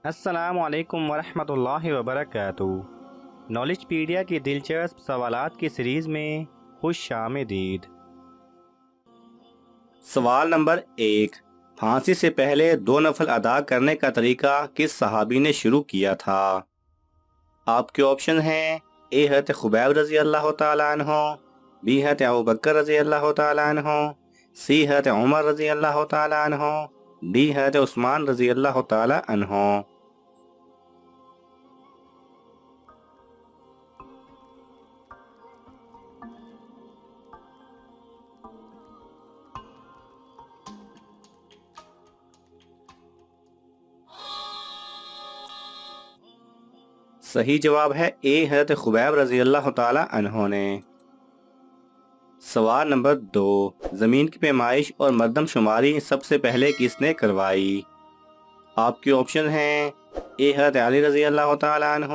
السلام علیکم ورحمۃ اللہ وبرکاتہ۔ نالج پیڈیا کی دلچسپ سوالات کی سیریز میں خوش آمدید۔ سوال نمبر 1، پھانسی سے پہلے 2 نفل ادا کرنے کا طریقہ کس صحابی نے شروع کیا تھا؟ آپ کے آپشن ہیں: اے حضرت خبیب رضی اللہ تعالیٰ عنہ، بی حضرت ابوبکر رضی اللہ تعالیٰ عنہ، سی حضرت عمر رضی اللہ تعالیٰ عنہ، ڈی حضرت عثمان رضی اللہ تعالیٰ عنہ۔ صحیح جواب ہے اے حضرت خبیب رضی اللہ تعالی عنہ نے۔ سوال نمبر 2، زمین کی پیمائش اور مردم شماری سب سے پہلے کس نے کروائی؟ آپ کے آپشن ہیں: اے حضرت علی رضی اللہ تعالی عنہ،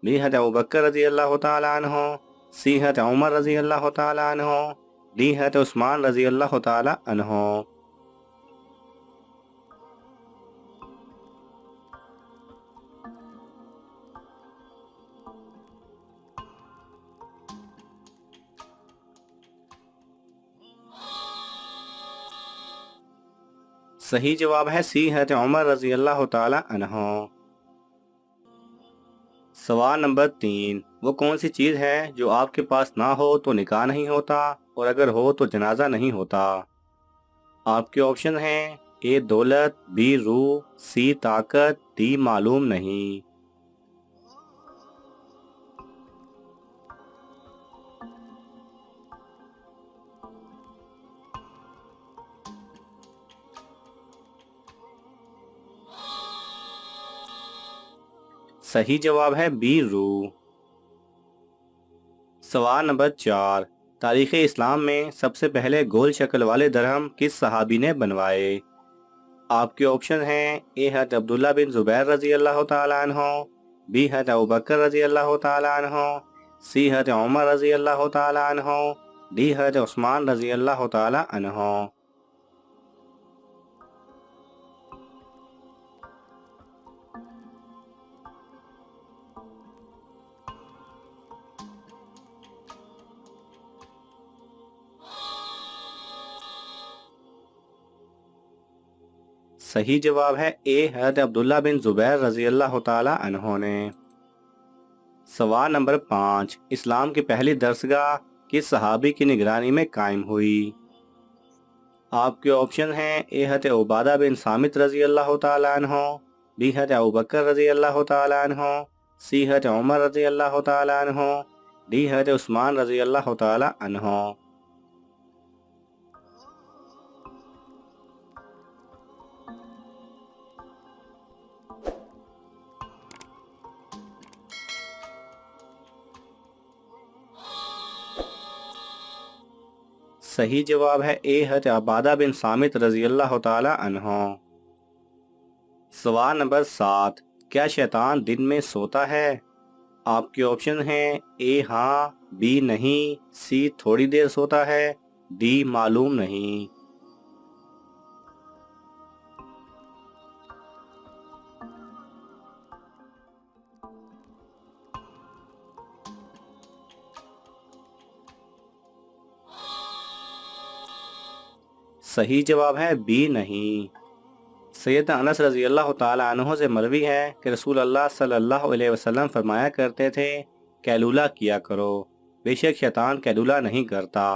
بی حضرت ابوبکر رضی اللہ تعالی عنہ، سی حضرت عمر رضی اللہ تعالی عنہ، ڈی حضرت عثمان رضی اللہ تعالی عنہ۔ صحیح جواب ہے سی حضرت عمر رضی اللہ تعالی عنہ۔ سوال نمبر 3، وہ کون سی چیز ہے جو آپ کے پاس نہ ہو تو نکاح نہیں ہوتا اور اگر ہو تو جنازہ نہیں ہوتا؟ آپ کے آپشن ہیں: اے دولت، بی روح، سی طاقت، ڈی معلوم نہیں۔ صحیح جواب ہے بی روح۔ سوال نمبر 4، تاریخ اسلام میں سب سے پہلے گول شکل والے درہم کس صحابی نے بنوائے؟ آپ کے آپشن ہیں: اے حضرت عبداللہ بن زبیر رضی اللہ تعالی عنہ، بی حضرت ابوبکر رضی اللہ تعالی عنہ، سی حضرت عمر رضی اللہ تعالی عنہ، ڈی حضرت عثمان رضی اللہ تعالی عنہ۔ صحیح جواب ہے اے حضرت عبداللہ بن زبیر رضی اللہ تعالی عنہ نے۔ سوال نمبر 5، اسلام کی پہلی درسگاہ کس صحابی کی نگرانی میں قائم ہوئی؟ آپ کے آپشن ہیں: اے حضرت عبادہ بن صامت رضی اللہ تعالی عنہ، بی حضرت ابوبکر رضی اللہ تعالی عنہ، سی حضرت عمر رضی اللہ تعالی عنہ، ڈی حضرت عثمان رضی اللہ تعالی عنہ۔ صحیح جواب ہے اے حضرت عبادہ بن صامت رضی اللہ تعالی عنہ۔ سوال نمبر 7، کیا شیطان دن میں سوتا ہے؟ آپ کے آپشن ہیں: اے ہاں، بی نہیں، سی تھوڑی دیر سوتا ہے، ڈی معلوم نہیں۔ صحیح جواب ہے بی نہیں۔ سیدنا انس رضی اللہ تعالی عنہ سے مروی ہے کہ رسول اللہ صلی اللہ علیہ وسلم فرمایا کرتے تھے، قیلولہ کیا کرو، بے شک شیطان قیلولہ نہیں کرتا۔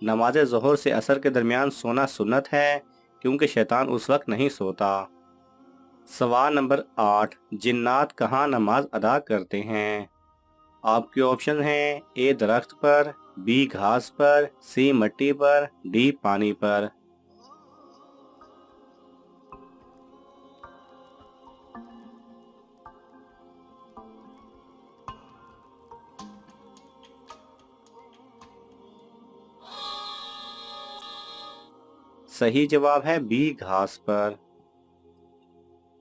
نماز ظہر سے عصر کے درمیان سونا سنت ہے کیونکہ شیطان اس وقت نہیں سوتا۔ سوال نمبر 8، جنات کہاں نماز ادا کرتے ہیں؟ آپ کے آپشن ہیں: اے درخت پر، بی گھاس پر، سی مٹی پر، ڈی پانی پر۔ صحیح جواب ہے بی گھاس پر۔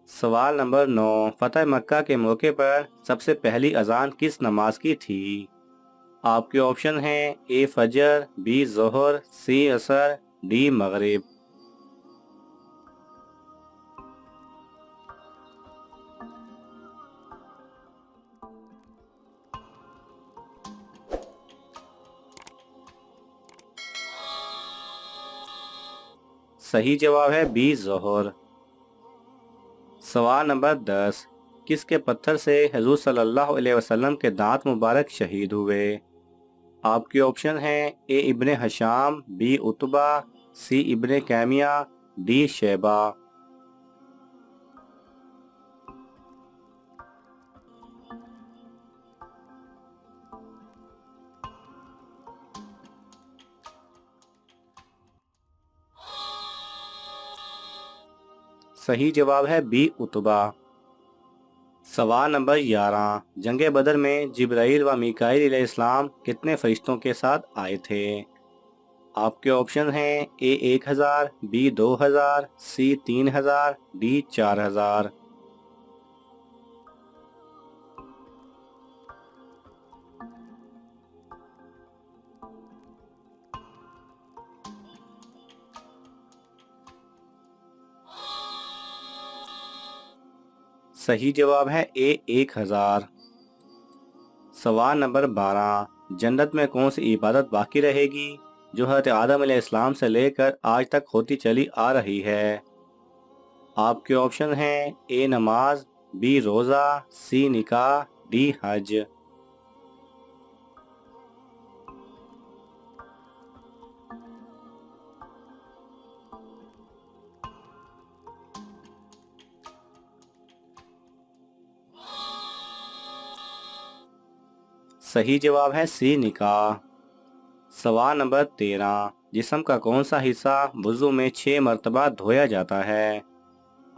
سوال نمبر 9، فتح مکہ کے موقع پر سب سے پہلی اذان کس نماز کی تھی؟ آپ کے آپشن ہیں: اے فجر، بی ظہر، سی عصر، ڈی مغرب۔ صحیح جواب ہے بی ظہر۔ سوال نمبر 10، کس کے پتھر سے حضور صلی اللہ علیہ وسلم کے دانت مبارک شہید ہوئے؟ آپ کے آپشن ہیں اے ابن حشام، بی عتبہ، سی ابن کیمیہ، ڈی شیبہ۔ صحیح جواب ہے بی عتبہ۔ سوال نمبر 11، جنگ بدر میں جبرائیل و میکائیل علیہ السلام کتنے فرشتوں کے ساتھ آئے تھے؟ آپ کے آپشن ہیں اے 1000، بی 2000، سی 3000، ڈی 4000۔ صحیح جواب ہے اے 1000۔ سوال نمبر 12، جنت میں کون سی عبادت باقی رہے گی جو حضرت آدم علیہ السلام سے لے کر آج تک ہوتی چلی آ رہی ہے؟ آپ کے آپشن ہیں اے نماز، بی روزہ، سی نکاح، ڈی حج۔ صحیح جواب ہے سی نکاح۔ سوال نمبر 13، جسم کا کون سا حصہ وضو میں 6 مرتبہ دھویا جاتا ہے؟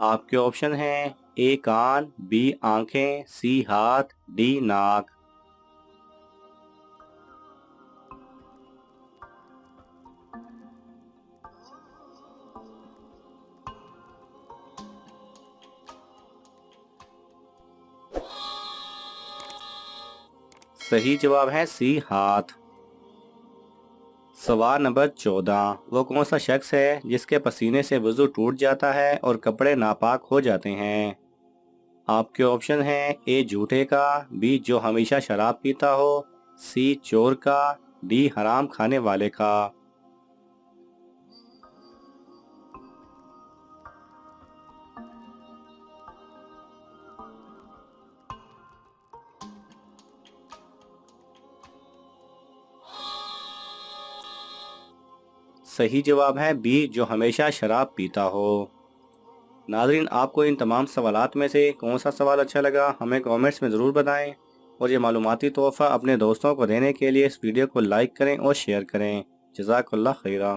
آپ کے آپشن ہیں اے کان، بی آنکھیں، سی ہاتھ، ڈی ناک۔ صحیح جواب ہے سی ہاتھ۔ سوال نمبر 14، وہ کون سا شخص ہے جس کے پسینے سے وضو ٹوٹ جاتا ہے اور کپڑے ناپاک ہو جاتے ہیں؟ آپ کے آپشن ہیں اے جھوٹے کا، بی جو ہمیشہ شراب پیتا ہو، سی چور کا، ڈی حرام کھانے والے کا۔ صحیح جواب ہے بی جو ہمیشہ شراب پیتا ہو۔ ناظرین، آپ کو ان تمام سوالات میں سے کون سا سوال اچھا لگا ہمیں کامنٹس میں ضرور بتائیں، اور یہ معلوماتی تحفہ اپنے دوستوں کو دینے کے لیے اس ویڈیو کو لائک کریں اور شیئر کریں۔ جزاک اللہ خیرہ۔